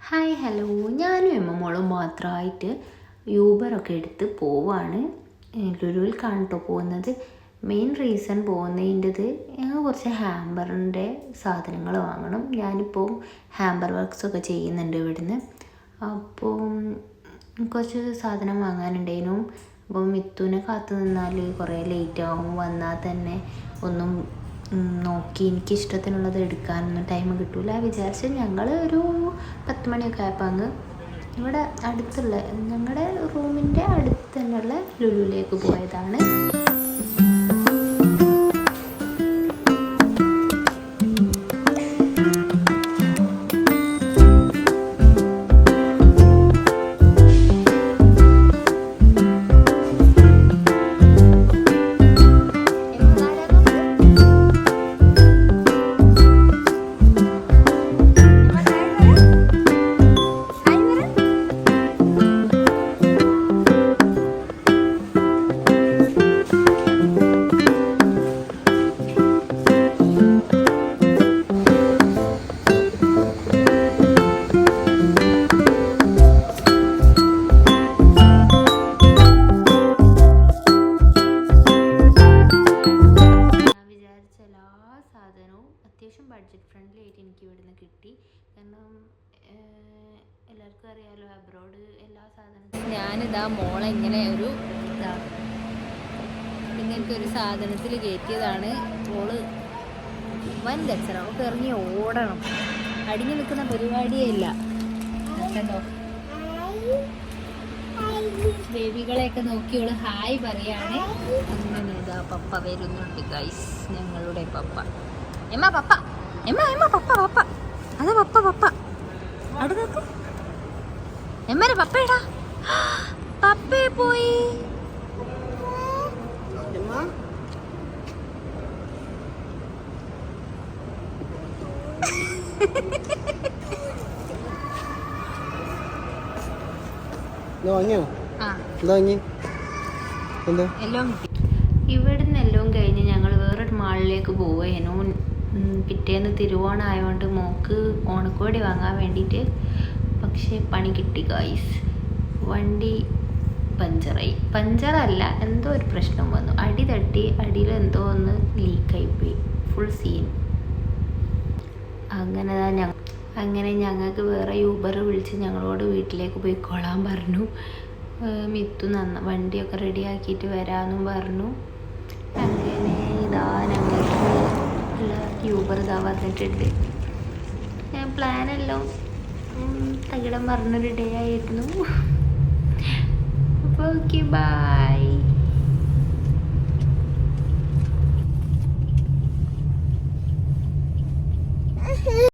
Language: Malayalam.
ഹായ് ഹലോ, ഞാനും മോളും മാത്രമായിട്ട് യൂബറൊക്കെ എടുത്ത് പോവാണ്. ലുലുവിൽ കാണട്ടോ പോകുന്നത്. മെയിൻ റീസൺ പോകുന്നതിൻ്റെത് ഞങ്ങൾ കുറച്ച് ഹാമ്പറിൻ്റെ സാധനങ്ങൾ വാങ്ങണം. ഞാനിപ്പോൾ ഹാമ്പർ വർക്ക്സൊക്കെ ചെയ്യുന്നുണ്ട് ഇവിടുന്ന്. അപ്പോൾ കുറച്ച് സാധനം വാങ്ങാനുണ്ടായിരുന്നു. അപ്പോൾ മിത്തുവിനെ കാത്തു നിന്നാൽ കുറേ ലേറ്റാവും. വന്നാൽ തന്നെ ഒന്നും നോക്കി എനിക്കിഷ്ടത്തിനുള്ളത് എടുക്കാനൊന്നും ടൈം കിട്ടില്ല. വിചാരിച്ച് ഞങ്ങൾ ഒരു 10 മണിയൊക്കെ ആയപ്പോൾ അങ്ങ് ഇവിടെ അടുത്തുള്ള ഞങ്ങളുടെ റൂമിൻ്റെ അടുത്ത് തന്നെയുള്ള ലുലുവിലേക്ക് പോയതാണ്. അത്യാവശ്യം ബഡ്ജറ്റ് ഫ്രണ്ട്ലി ആയിട്ട് എനിക്ക് ഇവിടുന്ന് കിട്ടി. കാരണം എല്ലാവർക്കും അറിയാമല്ലോ, അബ്രോഡ് എല്ലാ സാധനത്തിനും ഞാനിതാ മോളെ ഇങ്ങനെ ഇങ്ങനത്തെ ഒരു സാധനത്തിൽ കയറ്റിയതാണ്. മോള് വൻ കച്ചറ, അവൾക്ക് ഇറങ്ങി ഓടണം. അടിഞ്ഞു നിൽക്കുന്ന പരിപാടിയേ ഇല്ല. കണ്ടോ, ബേബികളെയൊക്കെ നോക്കിയോള് ഹായ് പറയാണ്. അങ്ങനെ ഇതാ പപ്പ വരുന്നുണ്ട് ഗൈസ്, ഞങ്ങളുടെ പപ്പ. എമ്മ പപ്പ, എമ്മ പപ്പ പപ്പ, അതാ പപ്പ പപ്പ. അവിടെ നോക്ക്, എമ്മരെ പപ്പയടാ, പപ്പയെ പോയി. ഇവിടുന്ന് എല്ലാം കഴിഞ്ഞ് ഞങ്ങൾ വേറൊരു മാളിലേക്ക് പോവുകയായിരുന്നു. പിറ്റേന്ന് തിരുവോണമായതുകൊണ്ട് മോക്ക് ഓണക്കോടി വാങ്ങാൻ വേണ്ടിയിട്ട്. പക്ഷേ പണി കിട്ടി ഗായ്സ്. വണ്ടി പഞ്ചറല്ല, എന്തോ ഒരു പ്രശ്നം വന്നു. അടി തട്ടി, അടിയിൽ എന്തോ ഒന്ന് ലീക്കായിപ്പോയി. Full scene. അങ്ങനെ ഞങ്ങൾക്ക് വേറെ യൂബർ വിളിച്ച് ഞങ്ങളോട് വീട്ടിലേക്ക് പോയിക്കോളാൻ പറഞ്ഞു. മിത്തു വണ്ടിയൊക്കെ റെഡിയാക്കിയിട്ട് വരാമെന്നും പറഞ്ഞു. അങ്ങനെ ഇതാ ഞങ്ങൾക്ക് യൂബർ ഇതാ വന്നിട്ടുണ്ട്. പ്ലാനെല്ലാം തകിടം പറഞ്ഞൊരു ഡേ ആയിരുന്നു. അപ്പോൾ ഓക്കെ, ബൈ.